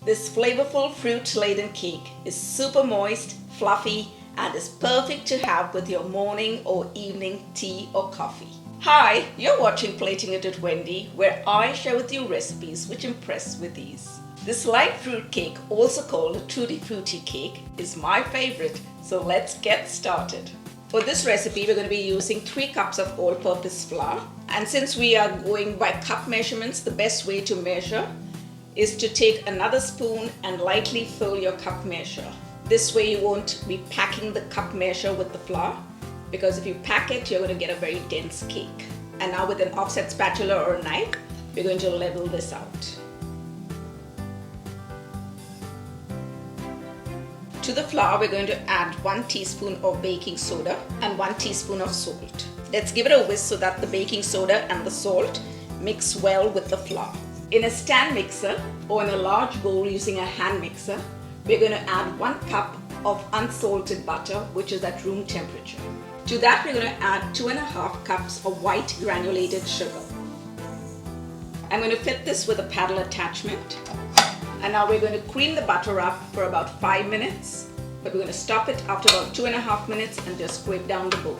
This flavorful fruit-laden cake is super moist, fluffy, and is perfect to have with your morning or evening tea or coffee. Hi, you're watching Plating It with Wendy, where I share with you recipes which impress with ease. This light fruit cake, also called a Tutti Frutti cake, is my favorite, so let's get started. For this recipe, we're going to be using 3 cups of all-purpose flour. And since we are going by cup measurements, the best way to measure is to take another spoon and lightly fill your cup measure. This way you won't be packing the cup measure with the flour, because if you pack it, you're going to get a very dense cake. And now with an offset spatula or a knife, we're going to level this out. To the flour, we're going to add 1 teaspoon of baking soda and 1 teaspoon of salt. Let's give it a whisk so that the baking soda and the salt mix well with the flour. In a stand mixer or in a large bowl using a hand mixer, we're going to add 1 cup of unsalted butter, which is at room temperature. To that, we're going to add 2.5 cups of white granulated sugar. I'm going to fit this with a paddle attachment. And now we're going to cream the butter up for about 5 minutes, but we're going to stop it after about 2.5 minutes and just scrape down the bowl.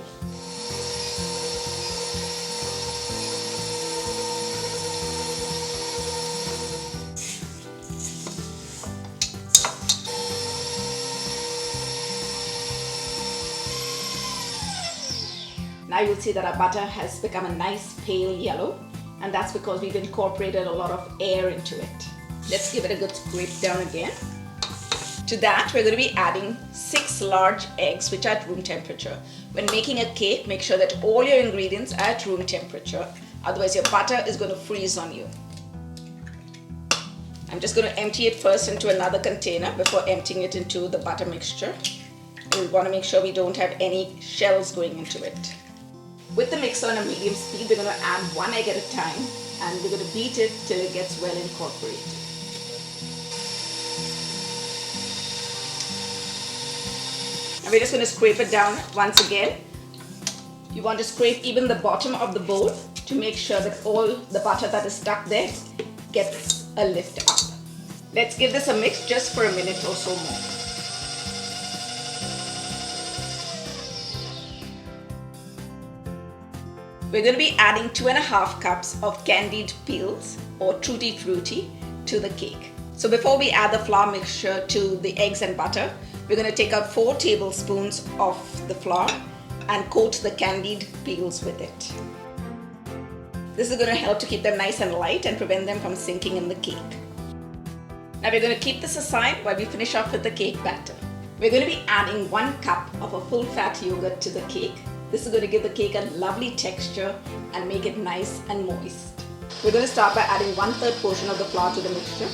Now you'll see that our butter has become a nice pale yellow, and that's because we've incorporated a lot of air into it. Let's give it a good scrape down again. To that, we're going to be adding 6 large eggs, which are at room temperature. When making a cake, make sure that all your ingredients are at room temperature, otherwise your butter is going to freeze on you. I'm just going to empty it first into another container before emptying it into the butter mixture. We want to make sure we don't have any shells going into it. With the mixer on a medium speed, we're going to add 1 egg at a time, and we're going to beat it till it gets well incorporated. And we're just going to scrape it down once again. You want to scrape even the bottom of the bowl to make sure that all the butter that is stuck there gets a lift up. Let's give this a mix just for a minute or so more. We're going to be adding 2.5 cups of candied peels or Tutti Frutti to the cake. So before we add the flour mixture to the eggs and butter, we're going to take out 4 tablespoons of the flour and coat the candied peels with it. This is going to help to keep them nice and light and prevent them from sinking in the cake. Now we're going to keep this aside while we finish off with the cake batter. We're going to be adding 1 cup of a full-fat yogurt to the cake. This is going to give the cake a lovely texture and make it nice and moist. We're going to start by adding 1/3 portion of the flour to the mixture.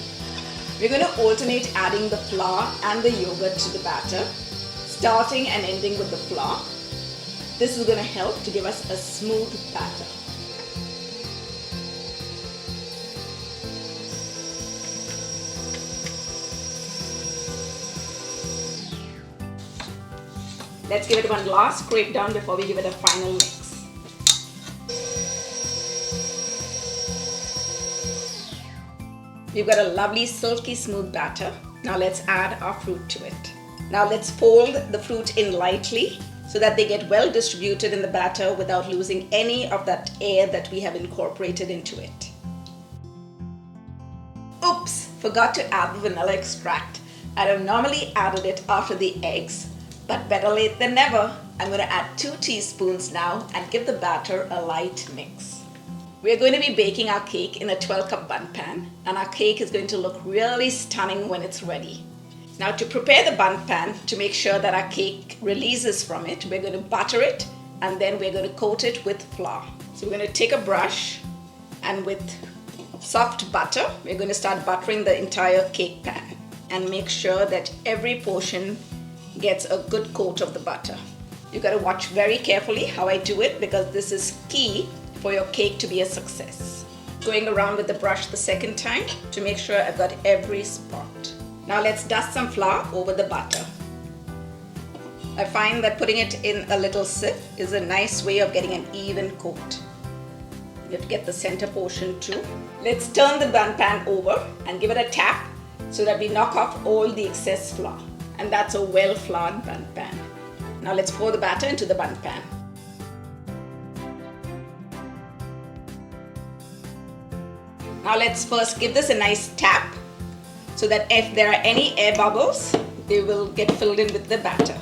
We're going to alternate adding the flour and the yogurt to the batter, starting and ending with the flour. This is going to help to give us a smooth batter. Let's give it one last scrape down before we give it a final mix. We've got a lovely silky smooth batter. Now let's add our fruit to it. Now let's fold the fruit in lightly so that they get well distributed in the batter without losing any of that air that we have incorporated into it. Oops, forgot to add the vanilla extract. I'd have normally added it after the eggs, but better late than never. I'm going to add 2 teaspoons now and give the batter a light mix. We're going to be baking our cake in a 12-cup bun pan, and our cake is going to look really stunning when it's ready. Now to prepare the bun pan, to make sure that our cake releases from it, we're going to butter it and then we're going to coat it with flour. So we're going to take a brush and with soft butter, we're going to start buttering the entire cake pan and make sure that every portion gets a good coat of the butter. You've got to watch very carefully how I do it, because this is key for your cake to be a success. Going around with the brush the second time to make sure I've got every spot. Now let's dust some flour over the butter. I find that putting it in a little sip is a nice way of getting an even coat. You have to get the center portion too. Let's turn the bun pan over and give it a tap so that we knock off all the excess flour. And that's a well-floured bun pan. Now let's pour the batter into the bun pan. Now let's first give this a nice tap so that if there are any air bubbles, they will get filled in with the batter.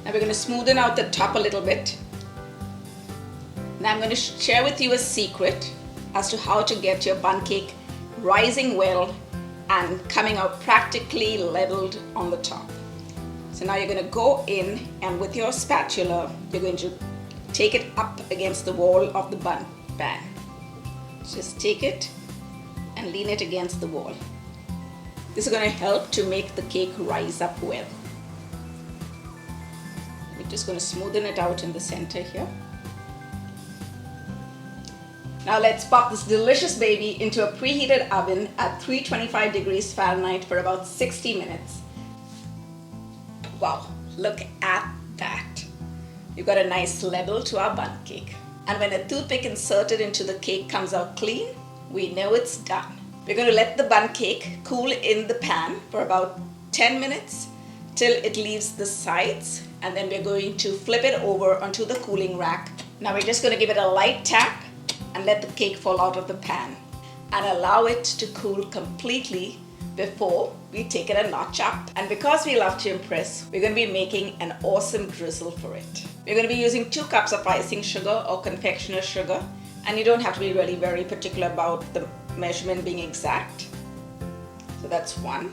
Now we're going to smoothen out the top a little bit. Now I'm going to share with you a secret as to how to get your bun cake rising well and coming out practically leveled on the top. So now you're going to go in and with your spatula, you're going to take it up against the wall of the bun pan. Just take it and lean it against the wall. This is going to help to make the cake rise up well. We're just going to smoothen it out in the center here. Now let's pop this delicious baby into a preheated oven at 325 degrees Fahrenheit for about 60 minutes. Wow, look at that. We've got a nice level to our bun cake. And when a toothpick inserted into the cake comes out clean, we know it's done. We're going to let the bun cake cool in the pan for about 10 minutes till it leaves the sides, and then we're going to flip it over onto the cooling rack. Now we're just going to give it a light tap and let the cake fall out of the pan and allow it to cool completely before we take it a notch up. And because we love to impress, we're going to be making an awesome drizzle for it. We're going to be using 2 cups of icing sugar or confectioner's sugar, and you don't have to be really very particular about the measurement being exact. So that's 1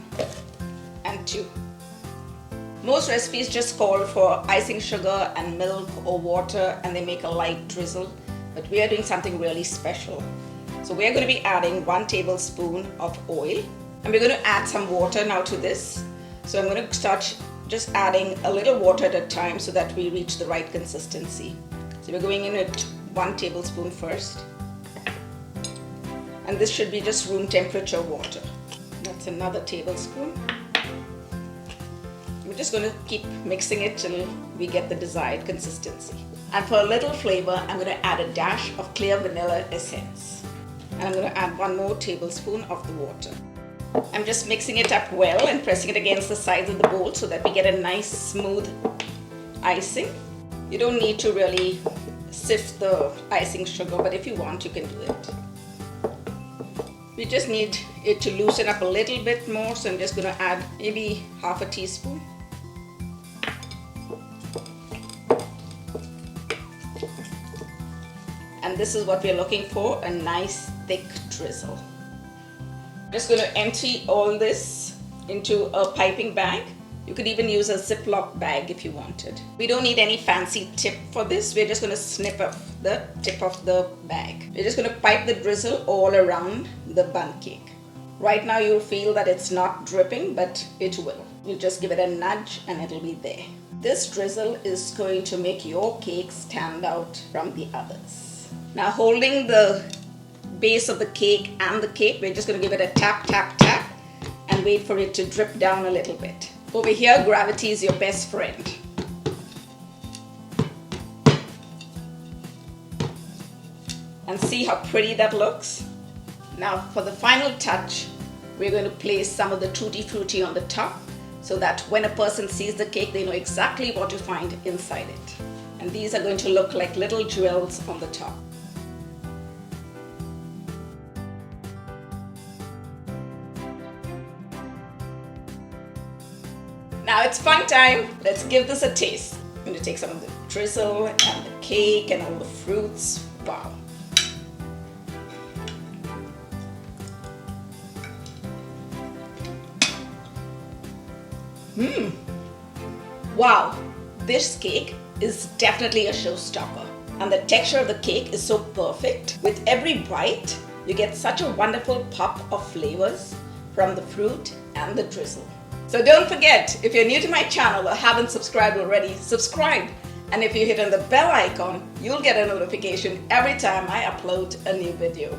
and 2. Most recipes just call for icing sugar and milk or water and they make a light drizzle, but we are doing something really special. So we are going to be adding 1 tablespoon of oil, and we're going to add some water now to this. So I'm going to start just adding a little water at a time so that we reach the right consistency. So we're going in at 1 tablespoon first. And this should be just room temperature water. That's another tablespoon. We're just going to keep mixing it till we get the desired consistency. And for a little flavor, I'm going to add a dash of clear vanilla essence. And I'm going to add 1 more tablespoon of the water. I'm just mixing it up well and pressing it against the sides of the bowl so that we get a nice smooth icing. You don't need to really sift the icing sugar, but if you want, you can do it. We just need it to loosen up a little bit more, so I'm just going to add maybe half a teaspoon. And this is what we're looking for, a nice thick drizzle. Just going to empty all this into a piping bag. You could even use a Ziploc bag if you wanted. We don't need any fancy tip for this. We're just going to snip off the tip of the bag. We're just going to pipe the drizzle all around the bun cake. Right now you'll feel that it's not dripping, but it will. You just give it a nudge and it'll be there. This drizzle is going to make your cake stand out from the others. Now holding the base of the cake and the cake, we're just going to give it a tap, tap, tap and wait for it to drip down a little bit. Over here, gravity is your best friend. And see how pretty that looks? Now for the final touch, we're going to place some of the Tutti Frutti on the top so that when a person sees the cake, they know exactly what to find inside it. And these are going to look like little jewels on the top. Now it's fun time. Let's give this a taste. I'm going to take some of the drizzle and the cake and all the fruits. Wow. Wow, this cake is definitely a showstopper. And the texture of the cake is so perfect. With every bite, you get such a wonderful pop of flavors from the fruit and the drizzle. So don't forget, if you're new to my channel or haven't subscribed already, subscribe. And if you hit on the bell icon, you'll get a notification every time I upload a new video.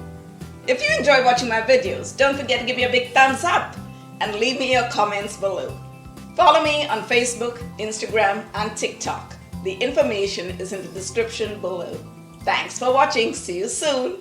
If you enjoy watching my videos, don't forget to give me a big thumbs up and leave me your comments below. Follow me on Facebook, Instagram, and TikTok. The information is in the description below. Thanks for watching. See you soon.